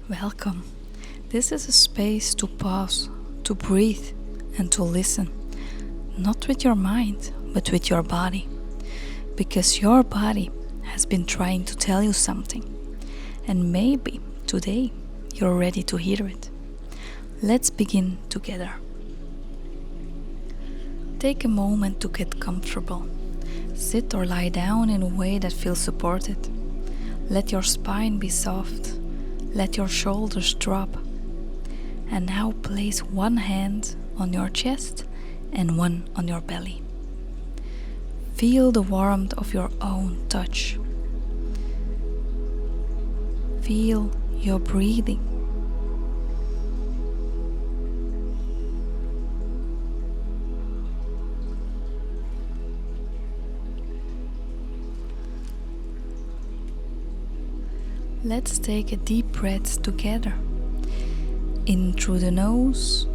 Welcome. This is a space to pause, to breathe, and to listen. Not with your mind, but with your body. Because your body has been trying to tell you something. And maybe today you're ready to hear it. Let's begin together. Take a moment to get comfortable. Sit or lie down in a way that feels supported. Let your spine be soft. Let your shoulders drop. And now place one hand on your chest and one on your belly. Feel the warmth of your own touch. Feel your breathing. Let's take a deep breath together. In through the nose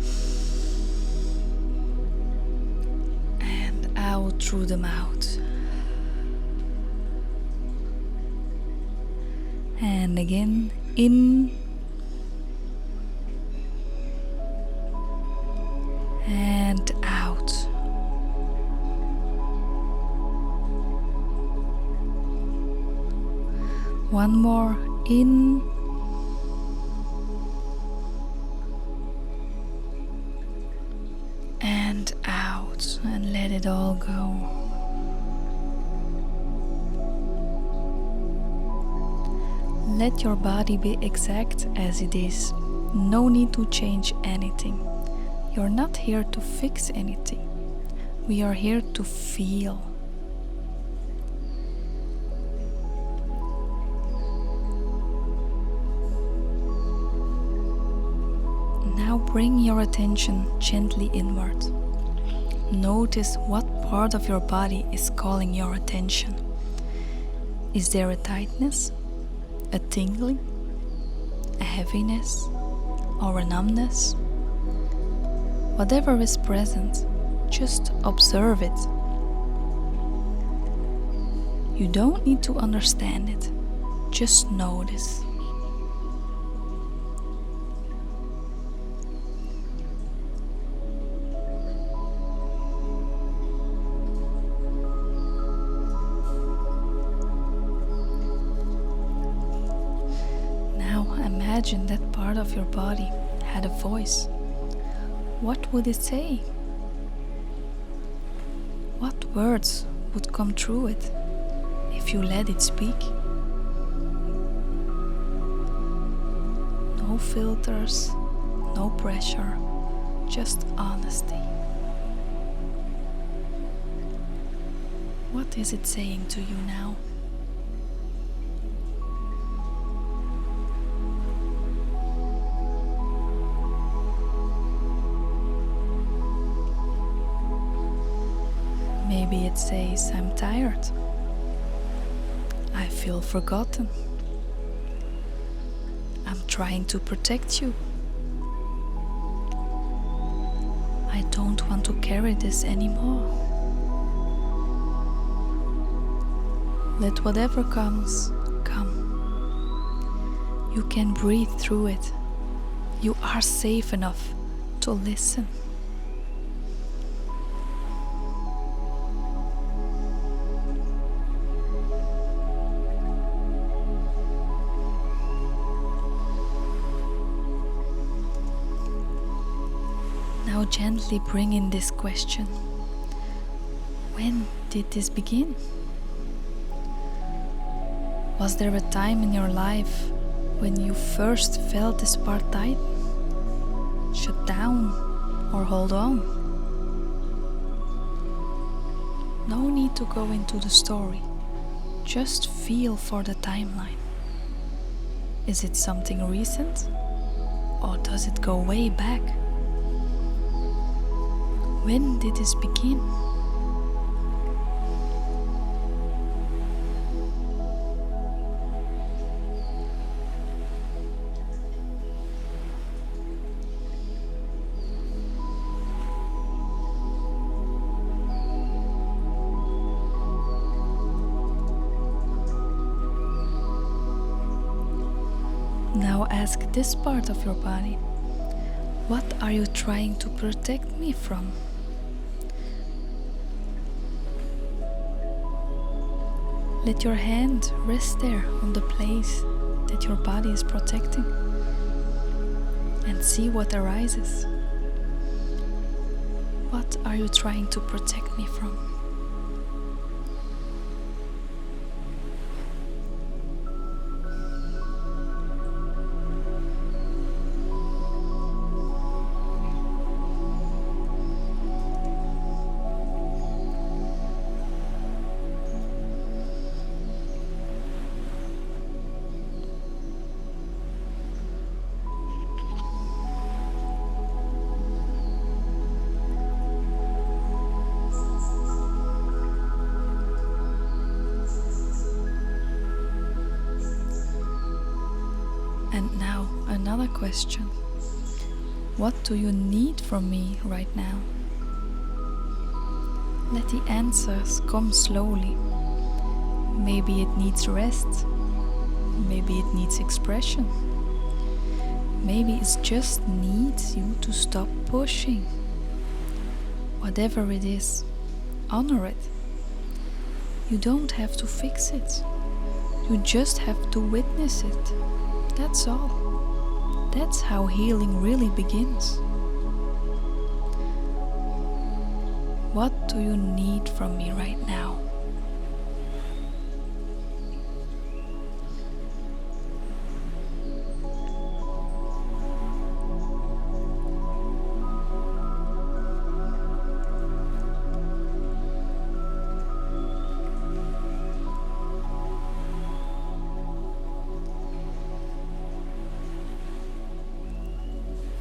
and out through the mouth. And again, in and out. One more, in and out, and let it all go. Let your body be exact as it is. No need to change anything. You're not here to fix anything. We are here to feel. Now bring your attention gently inward. Notice what part of your body is calling your attention. Is there a tightness, a tingling, a heaviness, or a numbness? Whatever is present, just observe it. You don't need to understand it, just notice. Imagine that part of your body had a voice. What would it say? What words would come through it if you let it speak? No filters, no pressure, just honesty. What is it saying to you now? Maybe it says, I'm tired. I feel forgotten. I'm trying to protect you. I don't want to carry this anymore. Let whatever comes, come. You can breathe through it. You are safe enough to listen. Now gently bring in this question. When did this begin? Was there a time in your life when you first felt this part tight, shut down, or hold on? No need to go into the story. Just feel for the timeline. Is it something recent? Or does it go way back? When did this begin? Now ask this part of your body, what are you trying to protect me from? Let your hand rest there on the place that your body is protecting and see what arises. What are you trying to protect me from? And now another question. What do you need from me right now? Let the answers come slowly. Maybe it needs rest. Maybe it needs expression. Maybe it just needs you to stop pushing. Whatever it is, honor it. You don't have to fix it. You just have to witness it. That's all. That's how healing really begins. What do you need from me right now?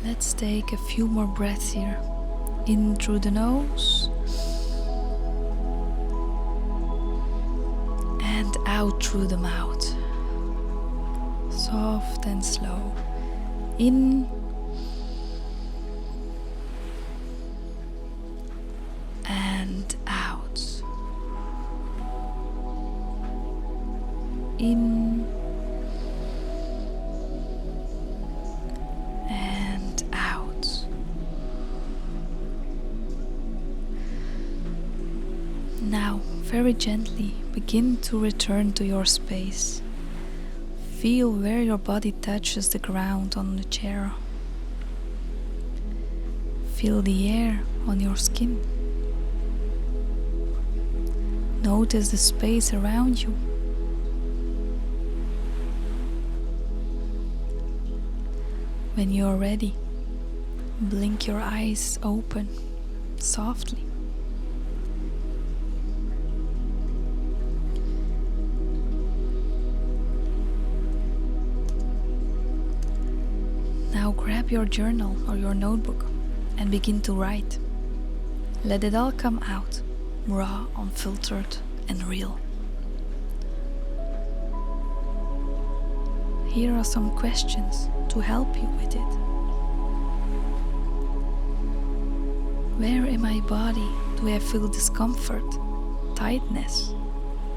Let's take a few more breaths here. In through the nose and out through the mouth. Soft and slow. In and out. In and out. Now, very gently, begin to return to your space. Feel where your body touches the ground on the chair. Feel the air on your skin. Notice the space around you. When you are ready, blink your eyes open, softly. Now grab your journal or your notebook and begin to write. Let it all come out, raw, unfiltered, and real. Here are some questions to help you with it. Where in my body do I feel discomfort, tightness,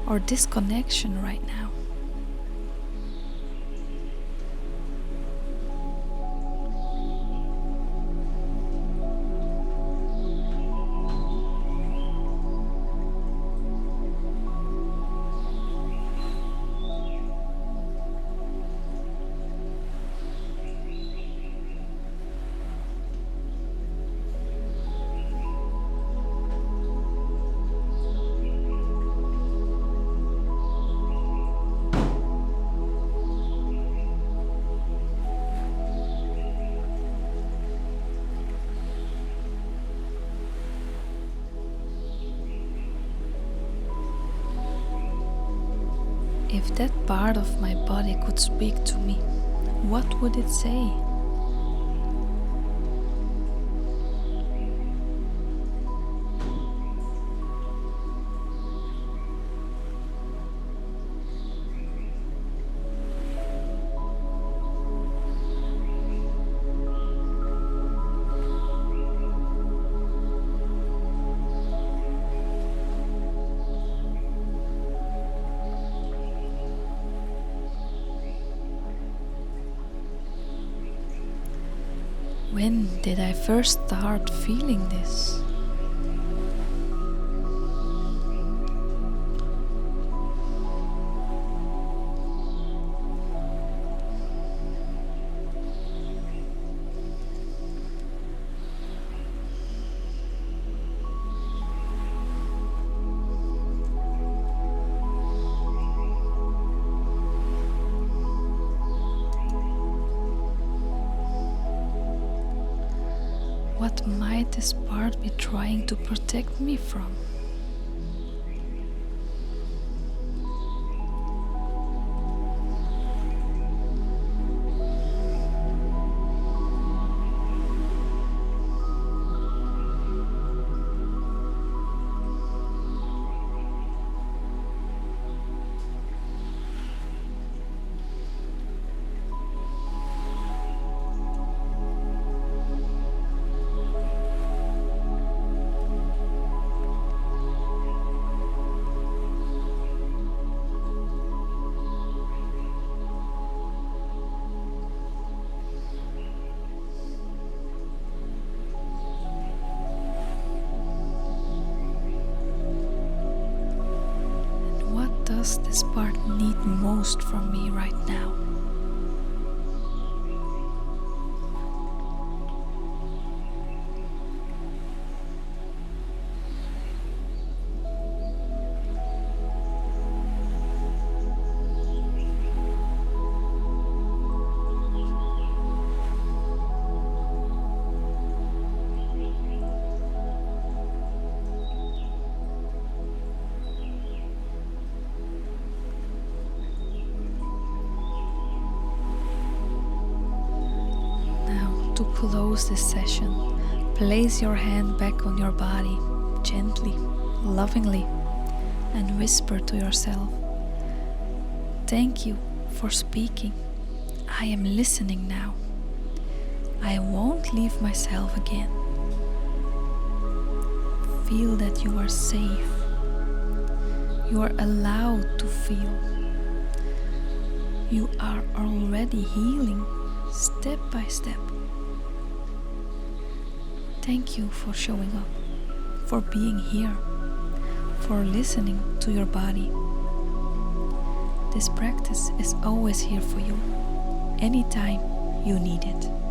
or disconnection right now? If that part of my body could speak to me, what would it say? When did I first start feeling this? What might this part be trying to protect me from? Does this part need most from me right now? To close this session, place your hand back on your body, gently, lovingly, and whisper to yourself, "Thank you for speaking. I am listening now. I won't leave myself again." Feel that you are safe. You are allowed to feel. You are already healing step by step. Thank you for showing up, for being here, for listening to your body. This practice is always here for you, anytime you need it.